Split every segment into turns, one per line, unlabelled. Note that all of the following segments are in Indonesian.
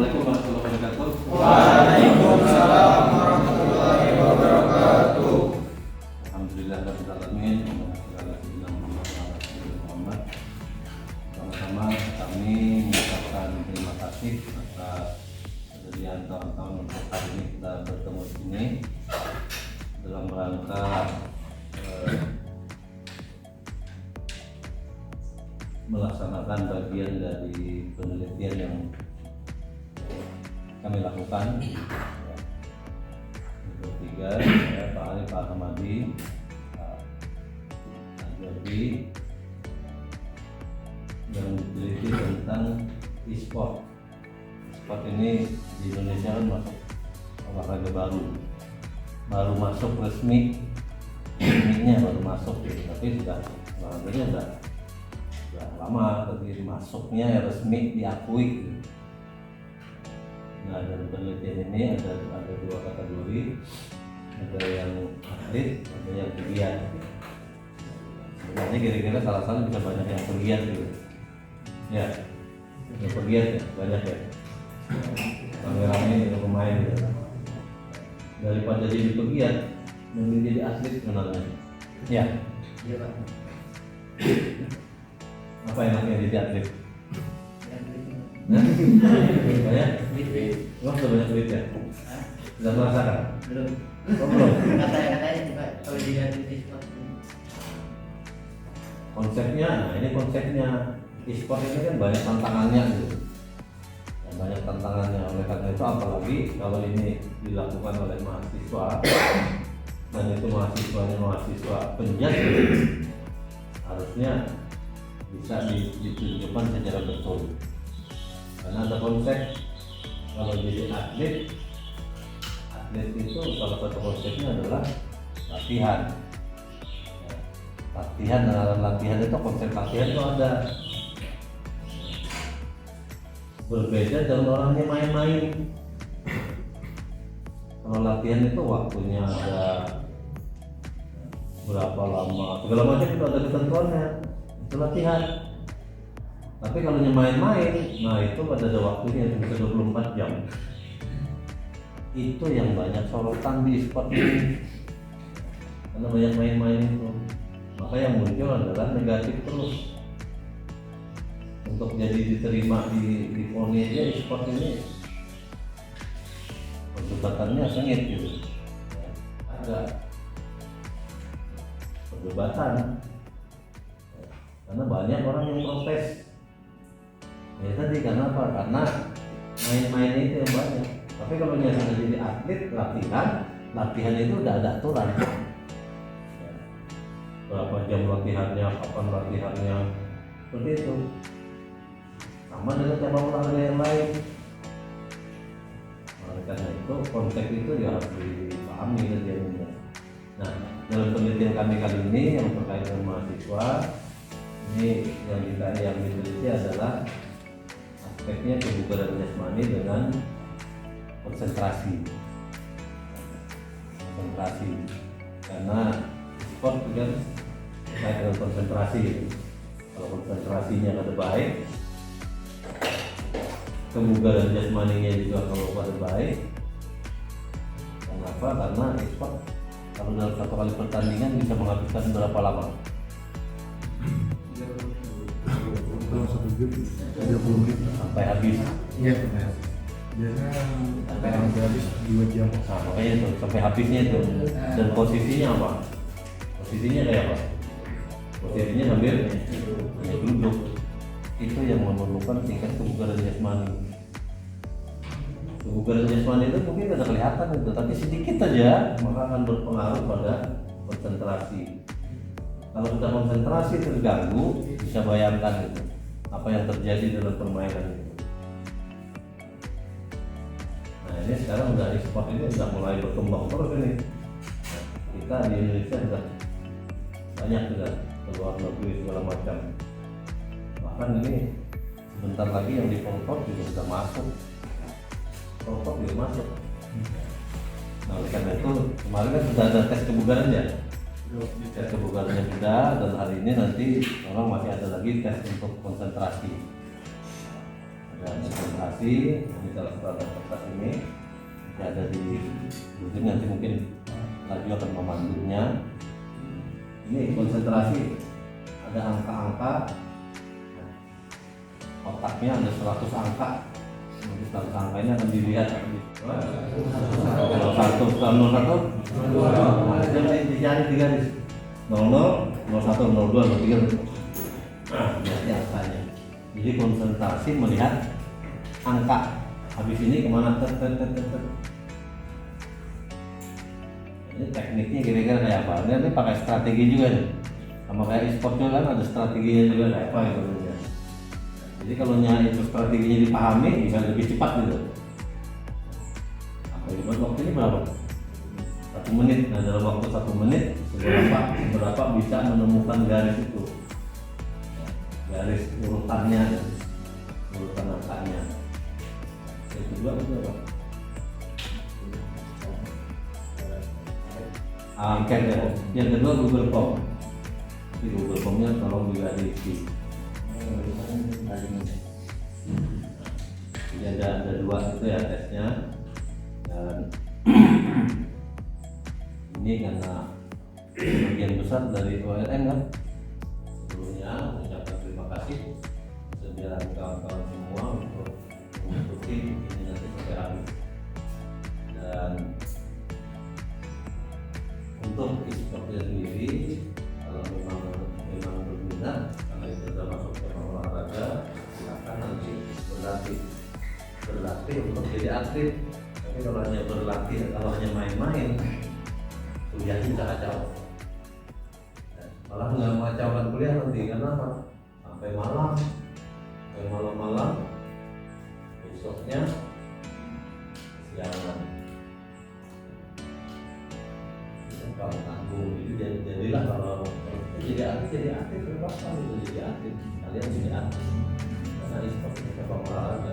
Assalamualaikum warahmatullahi wabarakatuh.
Waalaikumsalam warahmatullahi wabarakatuh.
Alhamdulillahirabbil alamin. Sama-sama kami mengucapkan terima kasih atas kesediaan kawan-kawan untuk hari ini kita bertemu di sini dalam rangka melaksanakan bagian dari penelitian yang kami lakukan. Bertiga, Pak Ali, Pak Hamadi, Pak Jordi, yang meneliti tentang e-sport. E-sport ini di Indonesia kan masuk olahraga baru masuk resminya baru masuk gitu. Tapi sudah olahraganya sudah lama, tapi masuknya ya resmi diakui. Nah, dalam penelitian ini ada dua kategori, ada yang atlet, ada yang pegiat. Sebenarnya kira-kira salah satu bisa banyak yang pegiat gitu. Ya, yang pegiat ya banyak ya. Rame-rame yang pemain gitu. Daripada jadi pegiat, mending jadi atlet sebenarnya. Ya.
Iya Pak.
Apa enaknya jadi atlet? Banyak? Wah, sudah banyak duit ya? Sudah merasakan?
Belum.
Oh, belum?
Katanya juga kalau dilihat di sport
Konsepnya, nah ini konsepnya e-sport ini kan banyak tantangannya gitu. Ya, banyak tantangannya, oleh karena itu apalagi kalau ini dilakukan oleh mahasiswa dan itu mahasiswa penjat, harusnya bisa ditunjukkan secara betul. Karena ada konsep kalau jadi atlet itu salah satu konsepnya adalah latihan. Ya, latihan, dalam latihan itu konsep latihan itu ada. Berbeda dengan orangnya main-main. Kalau latihan itu waktunya ada berapa lama, segala macam itu ada ketentuannya. Itu latihan. Tapi kalau main-main, nah itu ada waktunya bisa 24 jam. Itu yang banyak sorotan di sport ini. Karena banyak main-main itu. Maka yang muncul adalah negatif terus. Untuk jadi diterima di PONI aja sport ini perdebatannya sengit gitu. Ada perdebatan. Karena banyak orang yang protes. Ya tadi karena apa? Karena main-main itu yang banyak. Tapi kalau sudah jadi atlet, latihan itu udah ada aturan. Berapa jam latihannya, kapan latihannya, seperti itu. Sama dengan cabang olahraga yang lain. Oleh karena itu konsep itu ya harus dipahami kerjanya. Nah, dalam penelitian kami kali ini yang terkait dengan mahasiswa, ini yang diteliti adalah aspeknya kebugaran jasmani dengan konsentrasi, karena sport kan terkait dengan konsentrasi. Kalau konsentrasinya ada baik, kebugaran jasmaninya juga kalau pada baik. Kenapa? Karena sport kalau dalam satu kali pertandingan bisa menghabiskan berapa lama?
30 menit
Sampai habis.
Iya benar. Biasanya sampai habis 2 jam.
Nah, makanya itu sampai habisnya itu. Dan posisinya apa? Posisinya kayak apa? Posisinya sambil duduk. Itu yang memerlukan tingkat kebugaran jasmani. Kebugaran jasmani itu mungkin tidak kelihatan itu, tapi sedikit saja maka akan berpengaruh pada konsentrasi. Kalau sudah konsentrasi terganggu, bisa bayangkan itu apa yang terjadi dalam permainan itu. Nah ini sekarang udah e-sport ini sudah mulai berkembang terus ini. Nah, kita di Indonesia sudah banyak sudah keluar negeri segala macam. Bahkan ini sebentar lagi yang di Pongkot juga sudah masuk. Pongkot juga masuk. Nah oleh karena itu kemarin kan sudah ada tes kebugaran ya. Tes kebugarannya sudah, dan hari ini nanti orang masih ada lagi tes untuk konsentrasi. dan presentasi ini salah satu kertas ini ada di ujung, nanti mungkin lagi akan memandunya. Ini konsentrasi, ada angka-angka, otaknya ada 100 angka. Nanti 100 angka ini akan dilihat 01, 01 dicari di garis 00, 01, 02, 03. Nah, ini angkanya. Jadi konsentrasi melihat angka. Habis ini kemana? Ini tekniknya kira-kira kayak apa? Ini pakai strategi juga nih. Sama kayak e-sport juga kan ada strateginya juga kayak apa gitu. Jadi kalau itu strateginya dipahami bisa lebih cepat gitu. Apa itu waktu ini berapa? 1 menit. Nah dalam waktu 1 menit seberapa bisa menemukan garis itu, garis urutannya, urutan angkanya. Yang kedua itu apa? Angket ya. Yang kedua Google Form. Di Google Formnya tolong juga diisi. Jadi ada 2 itu ya tesnya, dan ini karena bagian besar dari OLM kan. Sebelumnya mengucapkan terima kasih sedia kawan-kawan semua untuk mengikuti ini nanti sampai habis. Dan untuk e-sportnya sendiri, kalau memang berminat, karena itu sudah masuk ke olahraga, silakan nanti berlatih untuk jadi atlet. Tapi kalau hanya berlatih, kalau hanya main-main, kuliahnya bisa kacau. Malah nggak mengacaukan kuliah nanti, karena apa? Sampai malam-malam, besoknya siangan. Kalau tanggung itu jadilah kalau jadi atlet berapa itu jadi atlet, kalian jadi atlet karena e-sport itu sepak olahraga.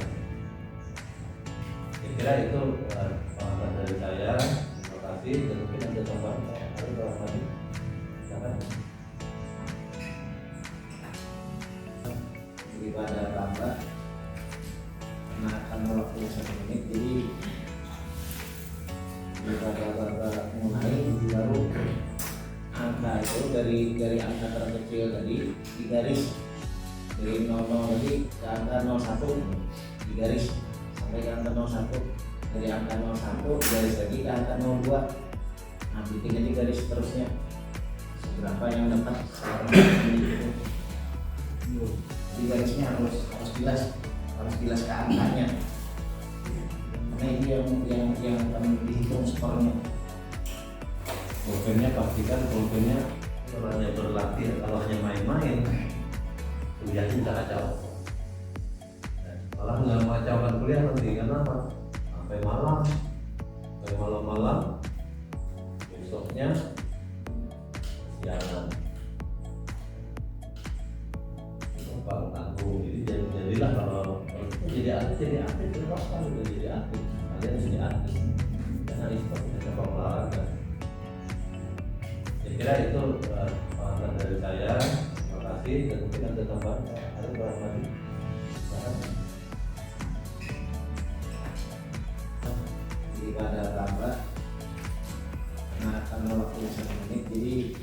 Saya kira itu pengalaman dari saya. Terima kasih, dan mungkin ada tambahan ada berapa lagi? Silakan.
Daripada tambah karena akan waktu 1 menit, jadi daripada mulai baru angka itu dari angka terkecil tadi di garis, dari 00 tadi ke angka 01 di garis sampai ke angka 01, dari angka 01 garis lagi ke angka 02. Nah bikin di garis terusnya seberapa yang dapat itu. Di garisnya harus jelas ke angkanya. Nah ini yang akan dihitung skornya.
Pulpennya pastikan pulpennya kalau hanya berlatih, kalau hanya main-main, kuliahnya bisa kacau. Malah nggak mengacaukan kuliah nanti, karena apa? Sampai malam, besoknya siangan. Itu kalau tanggung, jadi jadilah kalau jadi atlet berapa itu jadi atlet, kalian jadi atlet karena e-sport itu sepak olahraga. Saya kira itu pengalaman dari saya. Terima kasih, dan mungkin ada tambahan, ada berapa lagi?
Daripada tambah karena akan waktu 1 menit, jadi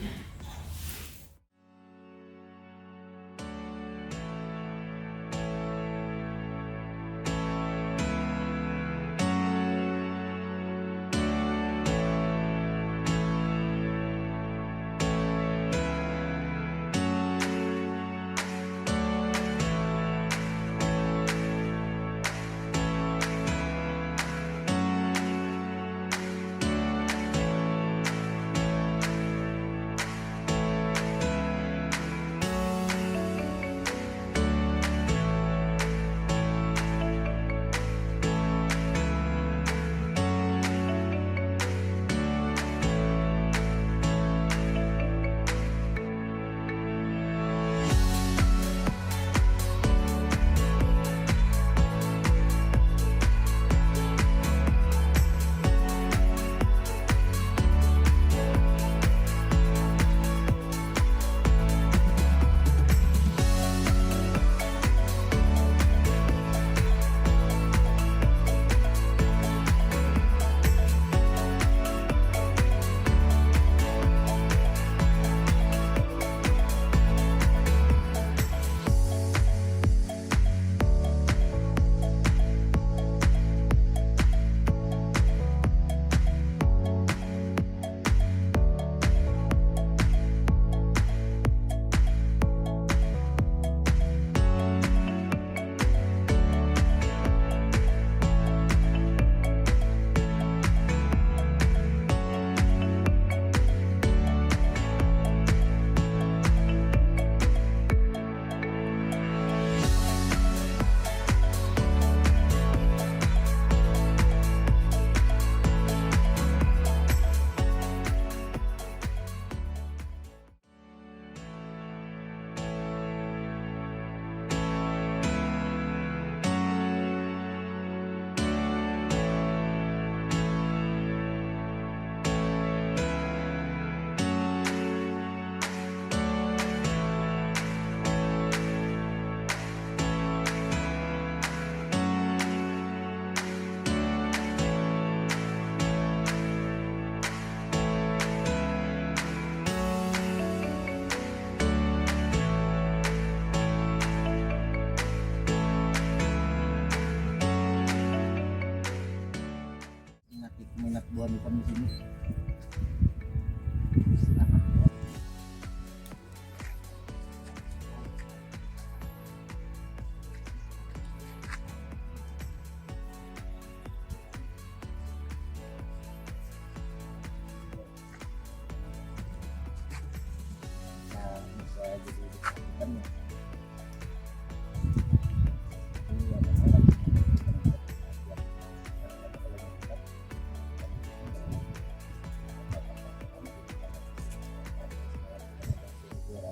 di kami sini. Nah, bisa jadi diperhatikan ya.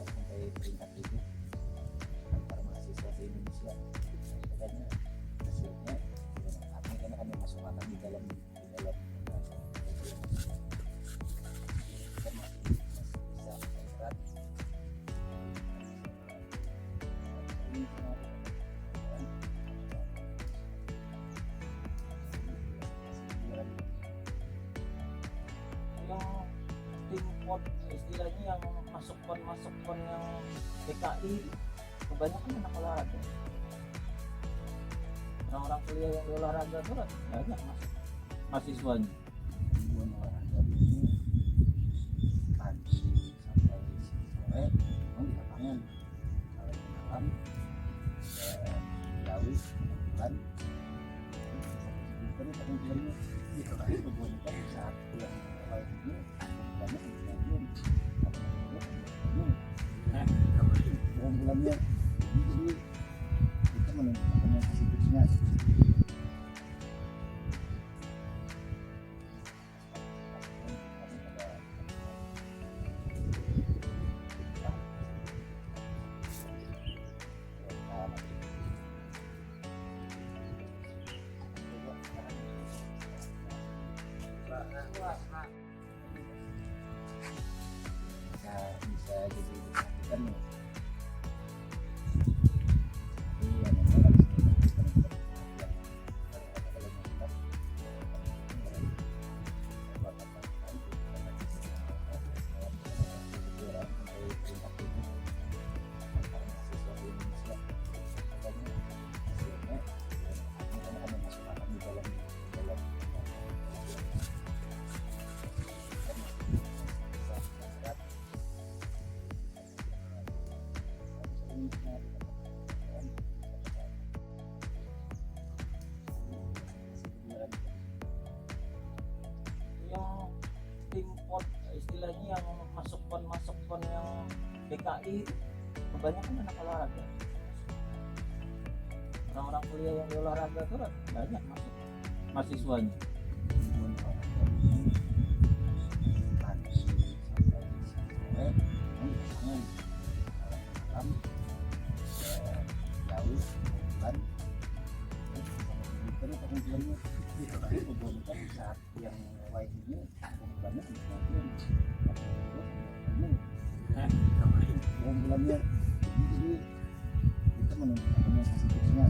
Sampai peringkat itu antar mahasiswa se Indonesia. Katanya hasilnya kami karena kami masuk anak di dalam kan masih bisa berat.
Yang tim pot istilahnya yang masuk pon yang DKI kebanyakan anak olahraga. Orang-orang kuliah yang di olahraga tuh banyak masuk mahasiswanya.
Ribuan olahraga ini pagi sampai sore memang di lapangan. Kalau di malam jauh bulan bukan tahun bulannya itu tadi kebanyakan saat bulan awal ini banyak bulan bulan-bulannya jadi kita menentukan hasil tipsnya. Bisa jadi diperhatikan ya. Iya, memang harus diperhatikan
Yang tim pot istilahnya yang masuk pon yang DKI kebanyakan anak olahraga. Orang-orang kuliah yang di olahraga tuh banyak masuk mahasiswanya.
Saat yang lain ini banyak bulannya jadi kita menentukan hasil tipsnya.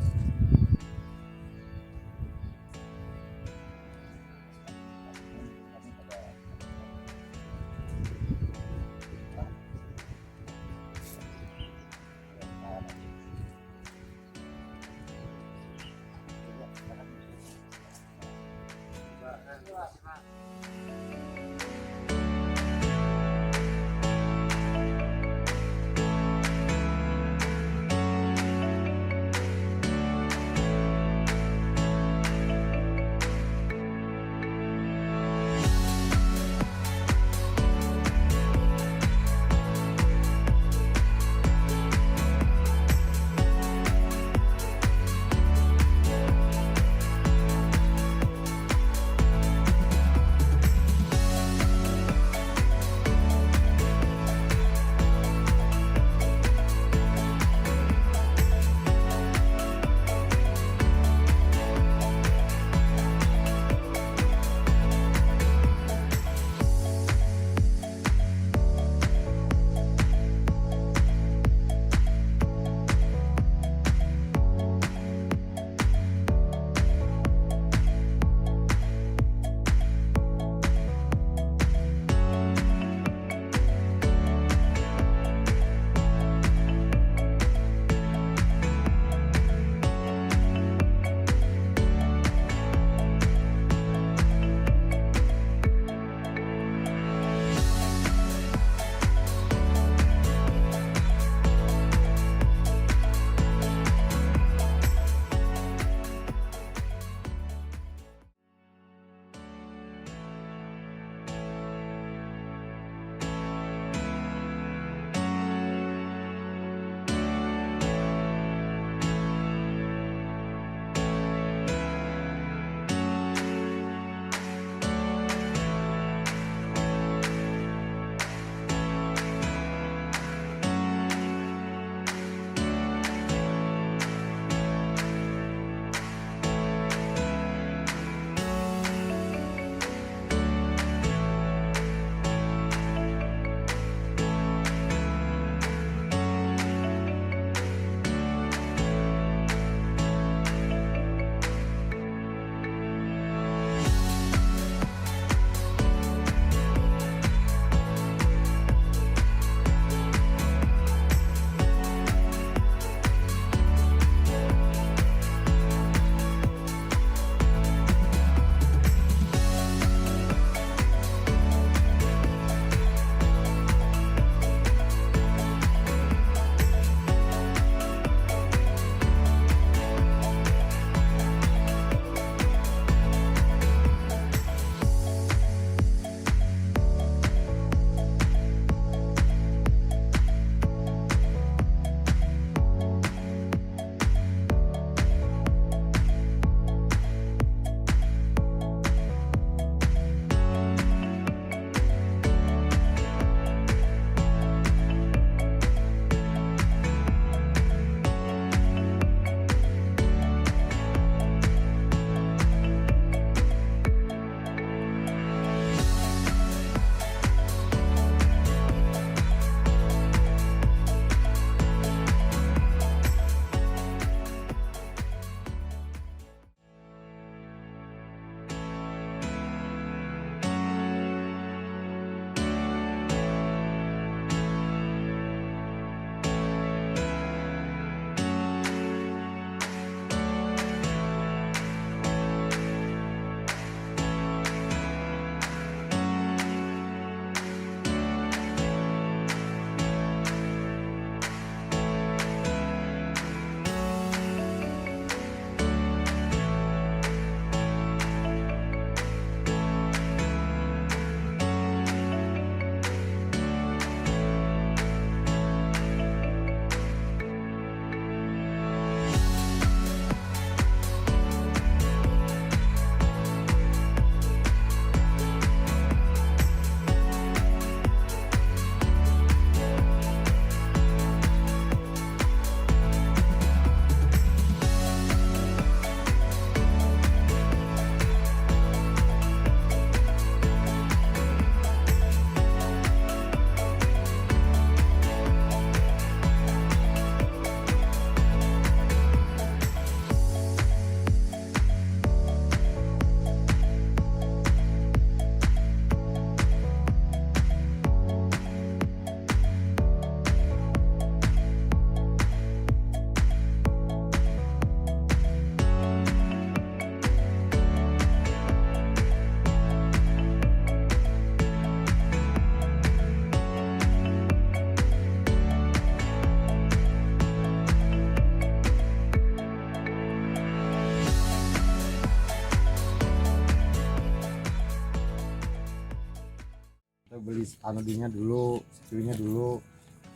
anudinya dulu, skillnya dulu,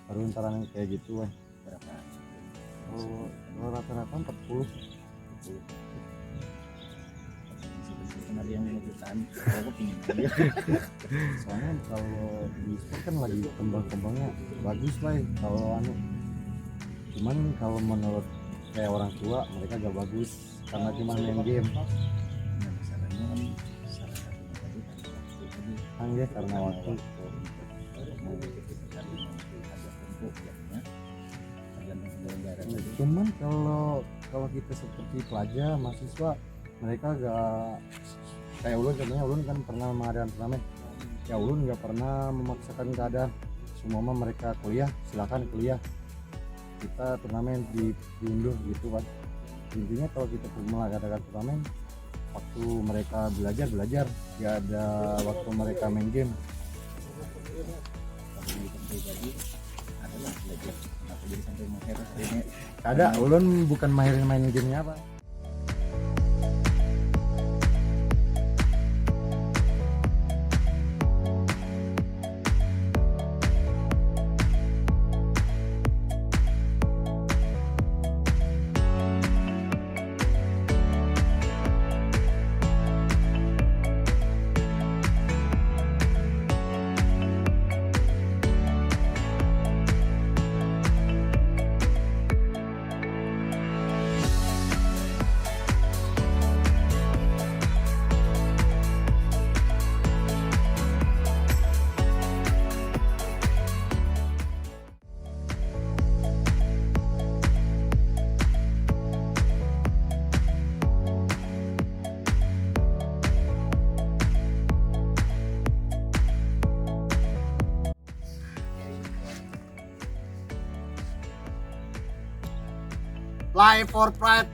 baru ntaran kayak gitu kan.
Berapa?
Kalau rata-rata 40.
Ada yang 5 jutaan, aku pingin aja.
Soalnya kalau di sport kan lagi kembang-kembangnya bagus lah kalau anu. Cuman kalau menurut kayak orang tua mereka gak bagus karena cuma main game.
Nah, masalahnya kan salah satunya tadi kan waktu tadi.
Kan ya karena waktu.
Nah, ketika waktu agak tempuk jadinya tergantung penyelenggara tadi.
Cuman kalau kita seperti pelajar mahasiswa mereka gak kayak ulun, contohnya ulun kan pernah mengadakan turnamen ya, ulun gak pernah memaksakan keadaan, semua mereka kuliah silakan kuliah, kita turnamen diundur gitu kan. Intinya kalau kita mengadakan turnamen waktu mereka belajar gak ada waktu mereka main game.
Kalau di pribadi adalah belajar kenapa jadi sampai mahir ini.
Ada ulun bukan mahirin main gamenya apa. Live for Pride.